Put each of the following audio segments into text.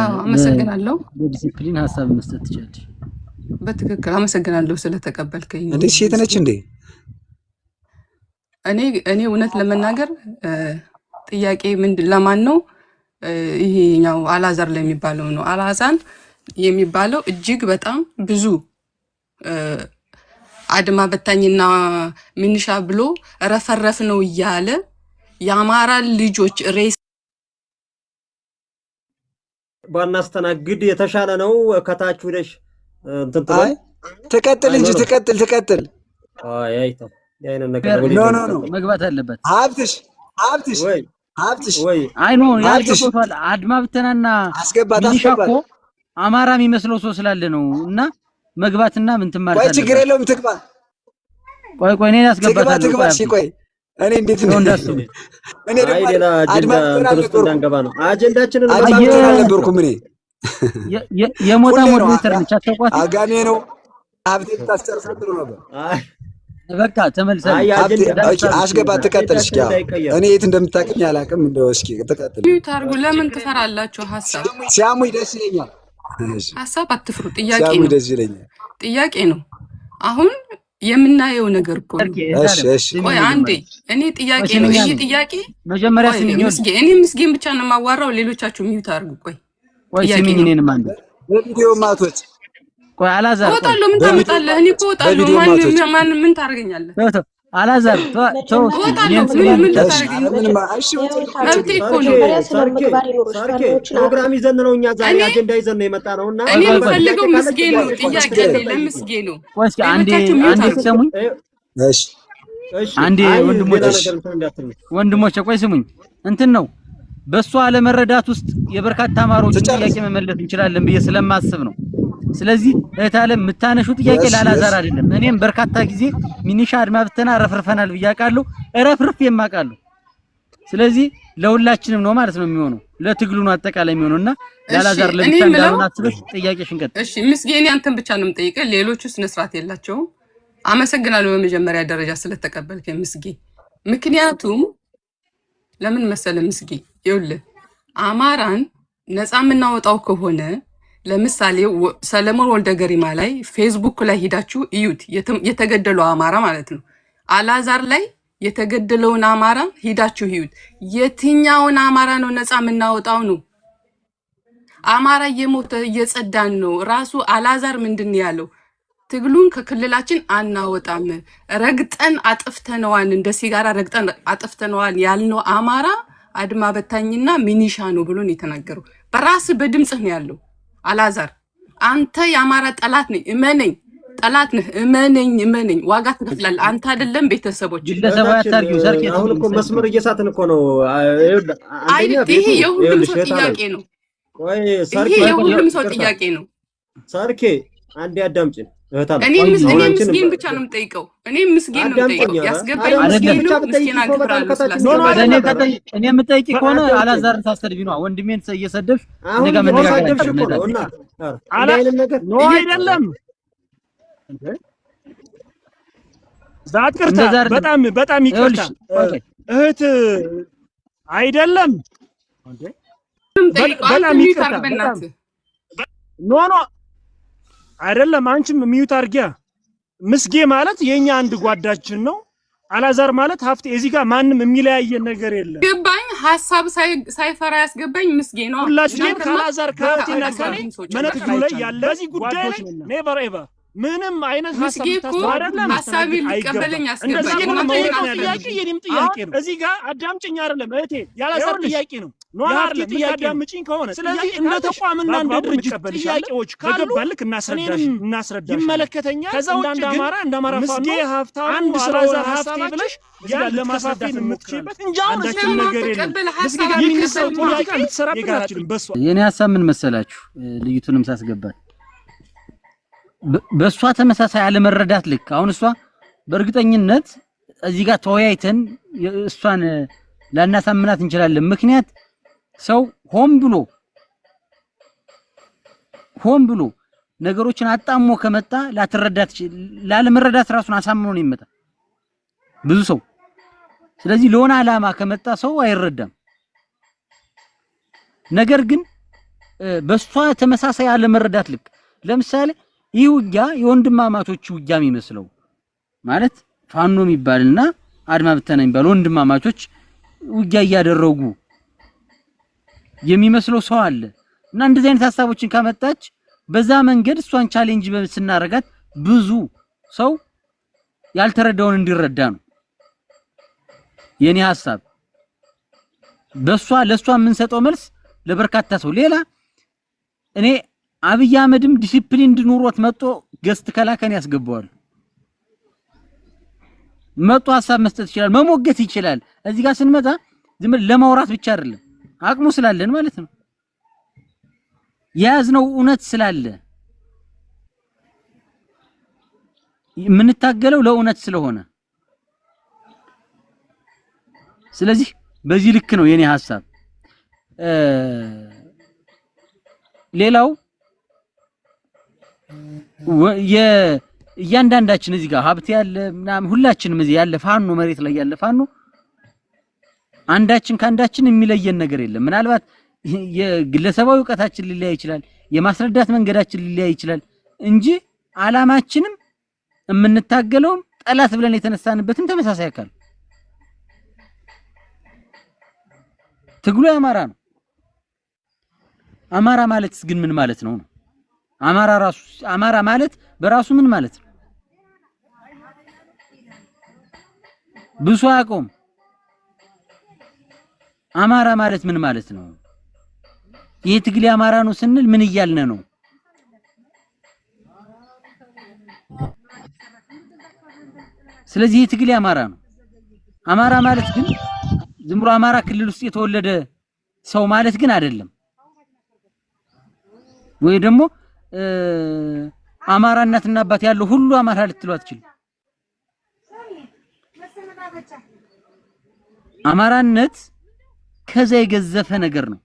አዎ አመሰግናለሁ። በዲሲፕሊን ሐሳብ መስጠት ትችላለሽ። በትክክል አመሰግናለሁ ስለተቀበልከኝ። እንዴ ሴት ነች እንዴ? እኔ እውነት ለመናገር ጥያቄ ምንድን ለማን ነው? ይሄኛው አላዛር ላይ የሚባለው ነው። አላዛን የሚባለው እጅግ በጣም ብዙ አድማ በታኝና ሚኒሻ ብሎ ረፈረፍ ነው እያለ የአማራ ልጆች ሬስ ባናስተናግድ የተሻለ ነው። ከታች ወደሽ እንትን አይ ትቀጥል እንጂ ትቀጥል። አይ አይተው ያይነ ነገር ኖ መግባት አለበት። ሀብትሽ ወይ አይ ኖ ያልገባቷል። አድማ ብተናና ሚኒሻ እኮ አማራ የሚመስለው ሰው ስላለ ነው። እና መግባትና ምን ትማርታለህ? ቆይ ችግር የለውም ትግባ። ቆይ እኔን ያስገባታለሁ። ቆይ እኔ እንዴት ነው እንደሱ? እኔ ደግሞ ሌላ አጀንዳ እንትን እንዳንገባ ነው አጀንዳችንን አልነበርኩም። እኔ የሞታ ሞዴሬተር ነች። አታውቋት? አጋሜ ነው ሀብቴ ታስተርፈው ጥሩ ነበር። በቃ ተመልሰን አስገባ። ትቀጥል እስኪ። እኔ የት እንደምታውቅኝ አላውቅም። እንደው እስኪ ትቀጥል። ታርጉ ለምን ትፈራላችሁ? ሀሳብ ሲያሙኝ ደስ ይለኛል። ሀሳብ አትፍሩ። ጥያቄ ነው። ደስ ይለኛል። ጥያቄ ነው። አሁን የምናየው ነገር እኮ እሺ ቆይ አንዴ እኔ ጥያቄ ነው። ይሄ ጥያቄ መጀመሪያ ስሚኝ። እኔ ምስጌን ብቻ ነው የማዋራው። ሌሎቻችሁ ሚዩት አድርጉ። ቆይ ስሚኝ። እኔንም አንዴ በቪዲዮ ማቶች ቆይ አላዛር እወጣለሁ። ምን ታመጣለህ? እኔ እኮ እወጣለሁ። ማን ምን ታደርገኛለህ? አላዛር ተው። ምን ታደርገኛለህ? መብቴ እኮ ነው። ፕሮግራም ይዘን ነው እኛ ዛሬ አጀንዳ ይዘን ነው የመጣ ነውና እኔ የምፈልገው ምስጌን ነው። ጥያቄ ነው ለምስጌን ነው። ቆይ እስኪ አንዴ ስሙኝ። እሺ አንዴ ወንድሞቼ ቆይ ስሙኝ። እንትን ነው በእሱ አለመረዳት ውስጥ የበርካታ አማሮችን ጥያቄ መመለስ እንችላለን ብዬ ስለማስብ ነው። ስለዚህ እህታለም የምታነሹ ጥያቄ ላላዛር አይደለም። እኔም በርካታ ጊዜ ሚኒሻ አድማ ብተና ረፍርፈናል ብያቃለሁ፣ ረፍርፍ የማቃለሁ። ስለዚህ ለሁላችንም ነው ማለት ነው የሚሆነው፣ ለትግሉ ነው አጠቃላይ የሚሆነውና ላላዛር ለብቻ እንዳልሆነ አስበሽ ጥያቄሽን ቀጥ። እሺ ምስጌን አንተን ብቻ ነው የምጠይቀው፣ ሌሎቹ ስነ ስርዓት የላቸውም። አመሰግናለሁ በመጀመሪያ ደረጃ ስለተቀበልከኝ ምስጌ። ምክንያቱም ለምን መሰለ ምስጌ፣ ይኸውልህ አማራን ነፃ የምናወጣው ከሆነ ለምሳሌ ሰለሞን ወልደ ገሪማ ላይ ፌስቡክ ላይ ሄዳችሁ እዩት። የተገደለው አማራ ማለት ነው። አላዛር ላይ የተገደለውን አማራ ሄዳችሁ እዩት። የትኛውን አማራ ነው ነፃ የምናወጣው ነው? አማራ እየሞተ እየጸዳን ነው። ራሱ አላዛር ምንድን ያለው? ትግሉን ከክልላችን አናወጣም፣ ረግጠን አጥፍተነዋል፣ እንደ ሲጋራ ረግጠን አጥፍተነዋል ያልነው አማራ አድማ በታኝና ሚኒሻ ነው ብሎ ነው የተናገረው። በራስ በድምጽህ ነው ያለው። አላዛር አንተ የአማራ ጠላት ነኝ፣ እመነኝ፣ ጠላት ነህ፣ እመነኝ፣ ዋጋ ትከፍላለህ። አንተ አይደለም ቤተሰቦች። አሁን እኮ መስመር እየሳትን እኮ ነው። ይሄ የሁሉም ሰው ጥያቄ ነው። ይሄ የሁሉም ሰው ጥያቄ ነው። ሰርኬ አንዴ አዳምጪኝ። እኔ ምስጌን ብቻ ነው የምጠይቀው። እኔ ምስጌን ነው የምጠይቀው። ያስገባኝ ምስጌን ነው። ምስጌን አክብራለሁ ስላስገባኝ። እኔ የምጠይቂ ከሆነ አላዛር ታስተድቢ ነው። ወንድሜን እየሰደብሽ ነገ መነጋገር ነው አይደለም። ዛትቅርታ በጣም ይቅርታ እህት አይደለም። በጣም ይቅርታ ኖ አይደለም። አንቺም ሚዩት አርጊያ። ምስጌ ማለት የኛ አንድ ጓዳችን ነው። አላዛር ማለት ሀፍቴ። እዚህ ጋር ማንም የሚለያየን ነገር የለም። ገባኝ። ሐሳብ ሳይፈራ ያስገባኝ ምስጌ ነው። ሁላችንም ከአላዛር ከሀፍቴና ከኔ መነትጁ ላይ ያለ በዚህ ጉዳይ ላይ ኔቨር ኤቨር ምንም አይነት ሐሳብ ታስተዋረና ሐሳብ ሊቀበለኝ ያስገባኝ ጥያቄ የኔም ጥያቄ ነው። እዚህ ጋር አዳምጪኝ አይደለም እህቴ፣ ያላዛር ጥያቄ ነው። ኖርማል ጥያቄ አዳምጪኝ ከሆነ ስለዚህ እንደ ተቋምና እንደ ድርጅት ጥያቄዎች ካሉልክ እናስረዳሽ ይመለከተኛል። ከዛ ውጭ ግን እንደ አማራ ፋኖ አንድ አላዛር ሀፍቴ ብለሽ ያን ለማስረዳት የምትችይበት እንጂ አሁን እዚህ ነገር የለም። እዚህ ጋር የሚነሳው ጥያቄ ልትሰራብን አትችልም። በሷ የኔ ሐሳብ ምን መሰላችሁ? ልዩቱንም ሳስገባት በሷ ተመሳሳይ አለመረዳት ልክ አሁን እሷ በእርግጠኝነት እዚህ ጋር ተወያይተን እሷን ላናሳምናት እንችላለን። ምክንያት ሰው ሆን ብሎ ነገሮችን አጣሞ ከመጣ ላለመረዳት ራሱን አሳምኖ ነው የሚመጣ ብዙ ሰው። ስለዚህ ለሆነ ዓላማ ከመጣ ሰው አይረዳም። ነገር ግን በሷ ተመሳሳይ ያለ መረዳት ልክ ለምሳሌ ይህ ውጊያ የወንድማማቾች ውጊያ የሚመስለው ማለት ፋኖ የሚባልና አድማ ብተና የሚባል ወንድማማቾች ውጊያ እያደረጉ የሚመስለው ሰው አለ እና እንደዚህ አይነት ሐሳቦችን ካመጣች በዛ መንገድ እሷን ቻሌንጅ ስናረጋት ብዙ ሰው ያልተረዳውን እንዲረዳ ነው የኔ ሐሳብ። ለሷ የምንሰጠው መልስ ለበርካታ ሰው ሌላ እኔ አብይ አህመድም ዲሲፕሊን እንድኖሮት መጥቶ ገስት ከላከን ያስገባዋል። መጥቶ ሐሳብ መስጠት ይችላል፣ መሞገት ይችላል። እዚህ ጋር ስንመጣ ዝም ለማውራት ብቻ አይደለም አቅሙ ስላለን ማለት ነው ያዝነው እውነት ስላለ የምንታገለው ለእውነት ስለሆነ ስለዚህ በዚህ ልክ ነው የኔ ሐሳብ። ሌላው እያንዳንዳችን እዚህ ጋር ሀብት ያለ ምናምን ሁላችንም እዚህ ያለ ፋኖ መሬት ላይ ያለ ፋኖ አንዳችን ካንዳችን የሚለየን ነገር የለም። ምናልባት የግለሰባዊ ዕውቀታችን ሊለያይ ይችላል፣ የማስረዳት መንገዳችን ሊለያይ ይችላል እንጂ ዓላማችንም የምንታገለውም ጠላት ብለን የተነሳንበትም ተመሳሳይ አካል ትግሉ አማራ ነው። አማራ ማለት ግን ምን ማለት ነው? አማራ ማለት በራሱ ምን ማለት ነው? ብዙ አቆም አማራ ማለት ምን ማለት ነው? ይሄ ትግል አማራ ነው ስንል ምን እያልን ነው? ስለዚህ ይሄ ትግል አማራ ነው። አማራ ማለት ግን ዝም ብሎ አማራ ክልል ውስጥ የተወለደ ሰው ማለት ግን አይደለም። ወይ ደግሞ አማራ እናትና አባት ያለው ሁሉ አማራ ልትሉ አትችልም። አማራነት ከዛ የገዘፈ ነገር ነው።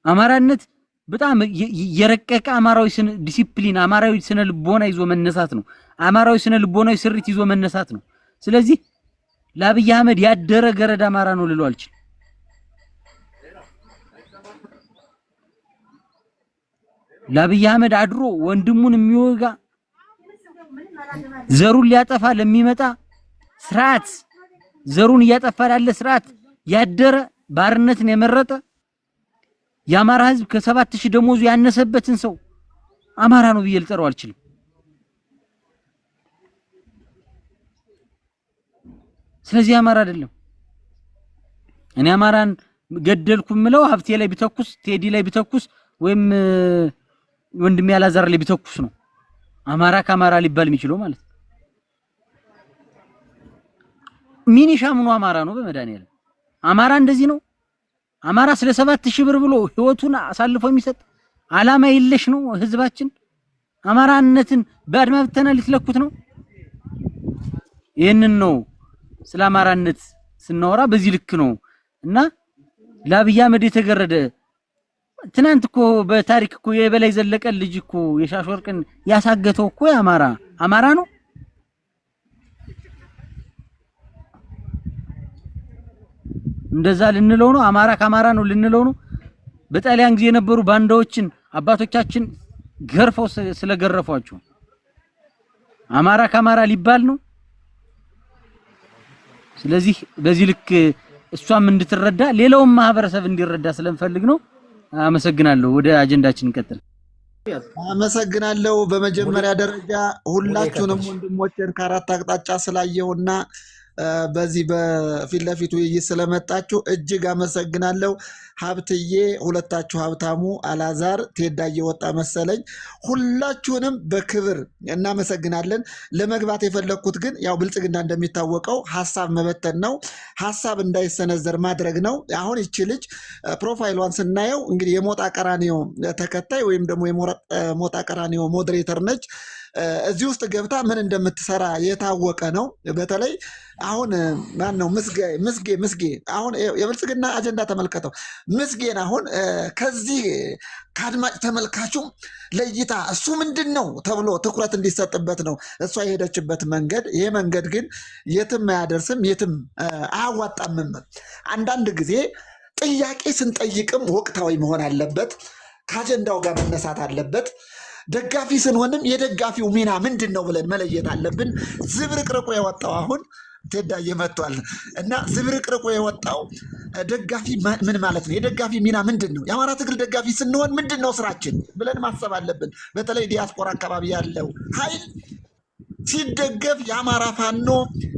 አማራነት በጣም የረቀቀ አማራዊ ዲሲፕሊን አማራዊ ስነ ልቦና ይዞ መነሳት ነው። አማራዊ ስነ ልቦናዊ ስሪት ይዞ መነሳት ነው። ስለዚህ ለአብይ አህመድ ያደረ ገረድ አማራ ነው ልለው አልችልም። ለአብይ አህመድ አድሮ ወንድሙን የሚወጋ ዘሩን ሊያጠፋ ለሚመጣ ስርዓት ዘሩን እያጠፋ ያለ ስርዓት ያደረ ባርነትን የመረጠ የአማራ ህዝብ ከ7000 ደሞዙ ያነሰበትን ሰው አማራ ነው ብዬ ልጠራው አልችልም። ስለዚህ አማራ አይደለም። እኔ አማራን ገደልኩ ምለው ሀብቴ ላይ ቢተኩስ ቴዲ ላይ ቢተኩስ ወይም ወንድሜ ያላዛር ላይ ቢተኩስ ነው አማራ ከአማራ ሊባል የሚችለው ማለት ነው። ሚኒሻ ምኑ አማራ ነው? በመድኃኒዓለም አማራ እንደዚህ ነው። አማራ ስለ 7000 ብር ብሎ ህይወቱን አሳልፎ የሚሰጥ ዓላማ የለሽ ነው ህዝባችን። አማራነትን በአድማ ብተና ሊትለኩት ነው። ይሄንን ነው ስለ አማራነት ስናወራ በዚህ ልክ ነው። እና ለአብይ አህመድ የተገረደ ትናንት እኮ በታሪክ እኮ የበላይ ዘለቀ ልጅ እኮ የሻሽ ወርቅን ያሳገተው እኮ አማራ ነው። እንደዛ ልንለው ነው? አማራ ከአማራ ነው ልንለው ነው? በጣሊያን ጊዜ የነበሩ ባንዳዎችን አባቶቻችን ገርፈው ስለገረፏቸው አማራ ከአማራ ሊባል ነው? ስለዚህ በዚህ ልክ እሷም እንድትረዳ ሌላውም ማህበረሰብ እንዲረዳ ስለምፈልግ ነው። አመሰግናለሁ። ወደ አጀንዳችን እንቀጥል። አመሰግናለሁ። በመጀመሪያ ደረጃ ሁላችሁንም ወንድሞቼን ከአራት አቅጣጫ ስላየውና በዚህ በፊት ለፊት ውይይት ስለመጣችሁ እጅግ አመሰግናለሁ። ሀብትዬ፣ ሁለታችሁ ሀብታሙ፣ አላዛር፣ ቴዳ እየወጣ መሰለኝ፣ ሁላችሁንም በክብር እናመሰግናለን። ለመግባት የፈለግኩት ግን ያው ብልጽግና እንደሚታወቀው ሀሳብ መበተን ነው፣ ሀሳብ እንዳይሰነዘር ማድረግ ነው። አሁን ይቺ ልጅ ፕሮፋይሏን ስናየው እንግዲህ የሞጣ ቀራኒዮ ተከታይ ወይም ደግሞ የሞጣ ቀራኒዮ ሞዴሬተር ነች። እዚህ ውስጥ ገብታ ምን እንደምትሰራ የታወቀ ነው። በተለይ አሁን ማን ነው ምስጌ አሁን የብልጽግና አጀንዳ ተመልከተው። ምስጌን አሁን ከዚህ ከአድማጭ ተመልካቹም ለይታ እሱ ምንድን ነው ተብሎ ትኩረት እንዲሰጥበት ነው እሷ የሄደችበት መንገድ። ይሄ መንገድ ግን የትም አያደርስም፣ የትም አያዋጣምም። አንዳንድ ጊዜ ጥያቄ ስንጠይቅም ወቅታዊ መሆን አለበት፣ ከአጀንዳው ጋር መነሳት አለበት። ደጋፊ ስንሆንም የደጋፊው ሚና ምንድን ነው ብለን መለየት አለብን። ዝብርቅርቁ የወጣው አሁን ቴዳዬ መጥቷል እና ዝብርቅርቁ የወጣው ደጋፊ ምን ማለት ነው? የደጋፊ ሚና ምንድን ነው? የአማራ ትግል ደጋፊ ስንሆን ምንድን ነው ስራችን ብለን ማሰብ አለብን። በተለይ ዲያስፖራ አካባቢ ያለው ኃይል ሲደገፍ የአማራ ፋኖ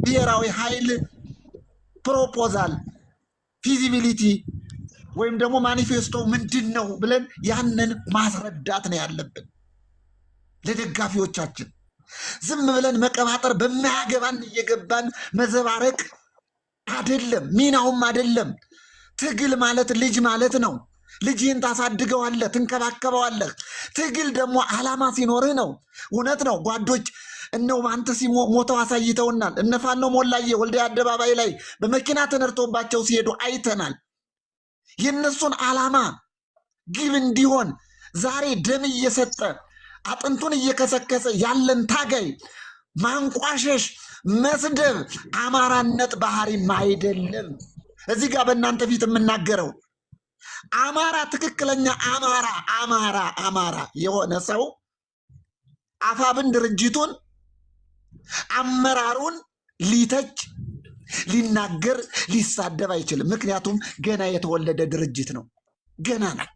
ብሔራዊ ኃይል ፕሮፖዛል ፊዚቢሊቲ ወይም ደግሞ ማኒፌስቶ ምንድን ነው ብለን ያንን ማስረዳት ነው ያለብን ለደጋፊዎቻችን። ዝም ብለን መቀባጠር በማያገባን እየገባን መዘባረቅ አይደለም፣ ሚናውም አይደለም። ትግል ማለት ልጅ ማለት ነው። ልጅህን ታሳድገዋለህ፣ ትንከባከበዋለህ። ትግል ደግሞ ዓላማ ሲኖርህ ነው። እውነት ነው ጓዶች እነው አንተ ሞተው አሳይተውናል። እነ ፋኖ ሞላዬ ወልዲያ አደባባይ ላይ በመኪና ተነድቶባቸው ሲሄዱ አይተናል። የእነሱን ዓላማ ግብ እንዲሆን ዛሬ ደም እየሰጠ አጥንቱን እየከሰከሰ ያለን ታጋይ ማንቋሸሽ፣ መስደብ አማራነት ባህሪም አይደለም። እዚህ ጋር በእናንተ ፊት የምናገረው አማራ ትክክለኛ አማራ የሆነ ሰው አፋብን ድርጅቱን አመራሩን ሊተች ሊናገር ሊሳደብ አይችልም። ምክንያቱም ገና የተወለደ ድርጅት ነው፣ ገና ነው።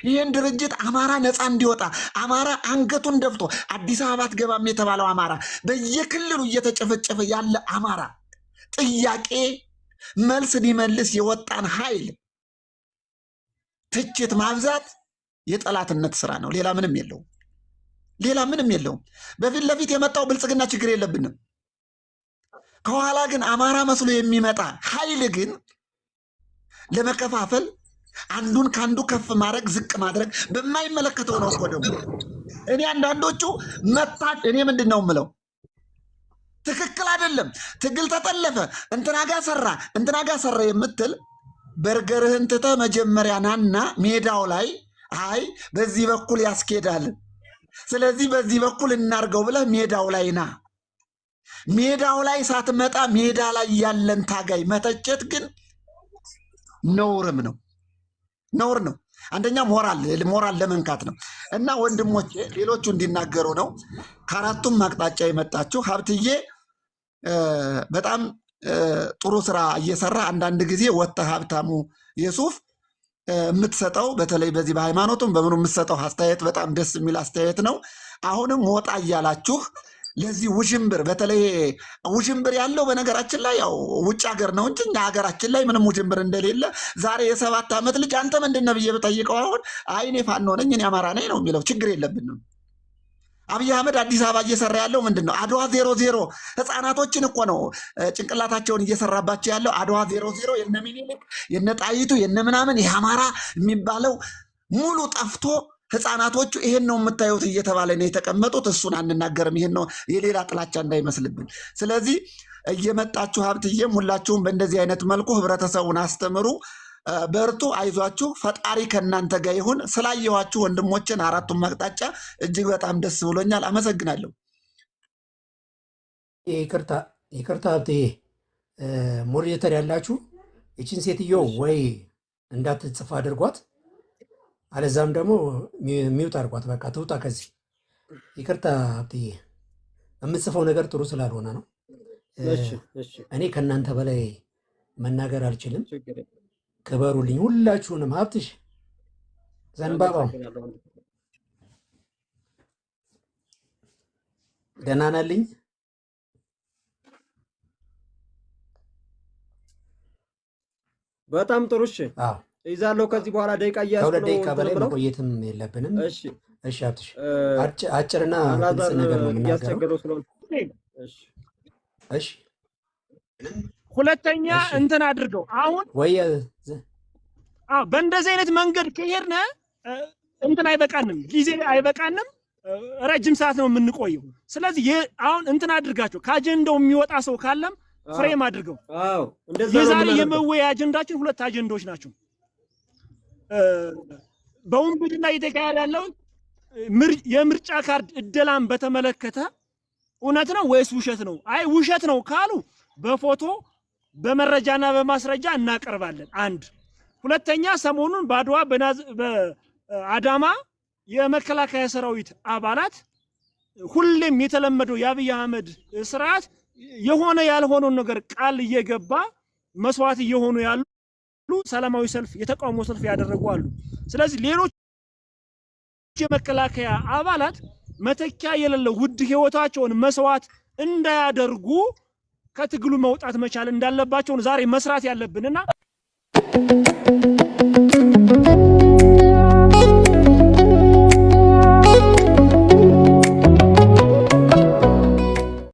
ይህን ድርጅት አማራ ነፃ እንዲወጣ አማራ አንገቱን ደፍቶ አዲስ አበባ አትገባም የተባለው አማራ በየክልሉ እየተጨፈጨፈ ያለ አማራ ጥያቄ መልስ ሊመልስ የወጣን ኃይል ትችት ማብዛት የጠላትነት ስራ ነው። ሌላ ምንም የለውም። ሌላ ምንም የለውም። በፊት ለፊት የመጣው ብልጽግና ችግር የለብንም። ከኋላ ግን አማራ መስሎ የሚመጣ ኃይል ግን ለመከፋፈል አንዱን ከአንዱ ከፍ ማድረግ ዝቅ ማድረግ በማይመለከተው ነው እኮ ደግሞ እኔ አንዳንዶቹ መታች እኔ ምንድን ነው የምለው ትክክል አይደለም፣ ትግል ተጠለፈ፣ እንትና ጋ ሰራ የምትል በርገርህን ትተህ መጀመሪያ ናና ሜዳው ላይ አይ በዚህ በኩል ያስኬዳል፣ ስለዚህ በዚህ በኩል እናርገው ብለህ ሜዳው ላይ ና። ሜዳው ላይ ሳትመጣ ሜዳ ላይ ያለን ታጋይ መተቸት ግን ነውርም ነው፣ ነውር ነው። አንደኛ ሞራል ለመንካት ነው። እና ወንድሞቼ ሌሎቹ እንዲናገሩ ነው። ከአራቱም አቅጣጫ የመጣችሁ ሀብትዬ በጣም ጥሩ ስራ እየሰራ አንዳንድ ጊዜ ወጥተህ ሀብታሙ የሱፍ የምትሰጠው በተለይ በዚህ በሃይማኖቱም በምኑ የምትሰጠው አስተያየት በጣም ደስ የሚል አስተያየት ነው። አሁንም ወጣ እያላችሁ ለዚህ ውዥንብር በተለይ ውዥንብር ያለው በነገራችን ላይ ያው ውጭ ሀገር ነው እንጂ ሀገራችን ላይ ምንም ውዥንብር እንደሌለ ዛሬ የ7 ዓመት ልጅ አንተ ምንድን ነህ ብዬ ብጠይቀው አሁን አይ እኔ ፋኖ ነኝ እኔ አማራ ነኝ ነው የሚለው። ችግር የለብንም። አብይ አህመድ አዲስ አበባ እየሰራ ያለው ምንድን ነው? አድዋ 00 ህፃናቶችን እኮ ነው ጭንቅላታቸውን እየሰራባቸው ያለው። አድዋ 00 የነ ሚኒሊክ የነ ጣይቱ የነ ምናምን ይህ አማራ የሚባለው ሙሉ ጠፍቶ ህፃናቶቹ ይሄን ነው የምታዩት እየተባለ ነው የተቀመጡት። እሱን አንናገርም። ይሄን ነው የሌላ ጥላቻ እንዳይመስልብን። ስለዚህ እየመጣችሁ ሀብትዬም ሁላችሁም በእንደዚህ አይነት መልኩ ህብረተሰቡን አስተምሩ። በርቱ፣ አይዟችሁ፣ ፈጣሪ ከእናንተ ጋር ይሁን። ስላየኋችሁ ወንድሞችን አራቱም አቅጣጫ እጅግ በጣም ደስ ብሎኛል። አመሰግናለሁ። ይቅርታ ሀብትዬ፣ ሞዴሬተር ያላችሁ ይችን ሴትዮ ወይ እንዳትጽፍ አድርጓት፣ አለዛም ደግሞ ሚውት አድርጓት። በቃ ትውጣ ከዚህ። ይቅርታ ሀብትዬ፣ የምትጽፈው ነገር ጥሩ ስላልሆነ ነው። እኔ ከእናንተ በላይ መናገር አልችልም። ክበሩልኝ ሁላችሁንም። ሀብትሽ ዘንባባው ደህና ናልኝ? በጣም ጥሩ። እሺ ይዛለሁ። ከዚህ በኋላ ደቂቃ ከሁለት ደቂቃ በላይ መቆየትም የለብንም። እሺ ሀብትሽ፣ አጭርና ግልጽ ነገር ነው የምናገረው። እሺ ሁለተኛ እንትን አድርገው አሁን ወይ በእንደዚህ አይነት መንገድ ከሄድን እንትን አይበቃንም፣ ጊዜ አይበቃንም፣ ረጅም ሰዓት ነው የምንቆየው። ስለዚህ አሁን እንትን አድርጋቸው ከአጀንዳው የሚወጣ ሰው ካለም ፍሬም አድርገው። የዛሬ የመወያ አጀንዳችን 2 አጀንዳዎች ናቸው። በውንብድና እየተካሄደ ያለው የምርጫ ካርድ እደላን በተመለከተ እውነት ነው ወይስ ውሸት ነው? አይ ውሸት ነው ካሉ በፎቶ በመረጃና በማስረጃ እናቀርባለን። አንድ ሁለተኛ ሰሞኑን በአድዋ በአዳማ የመከላከያ ሰራዊት አባላት ሁሌም የተለመደው የአብይ አህመድ ስርዓት የሆነ ያልሆነውን ነገር ቃል እየገባ መስዋዕት እየሆኑ ያሉ ሰላማዊ ሰልፍ የተቃውሞ ሰልፍ ያደረጉ አሉ። ስለዚህ ሌሎች የመከላከያ አባላት መተኪያ የሌለው ውድ ህይወታቸውን መስዋዕት እንዳያደርጉ ከትግሉ መውጣት መቻል እንዳለባቸው ዛሬ መስራት ያለብንና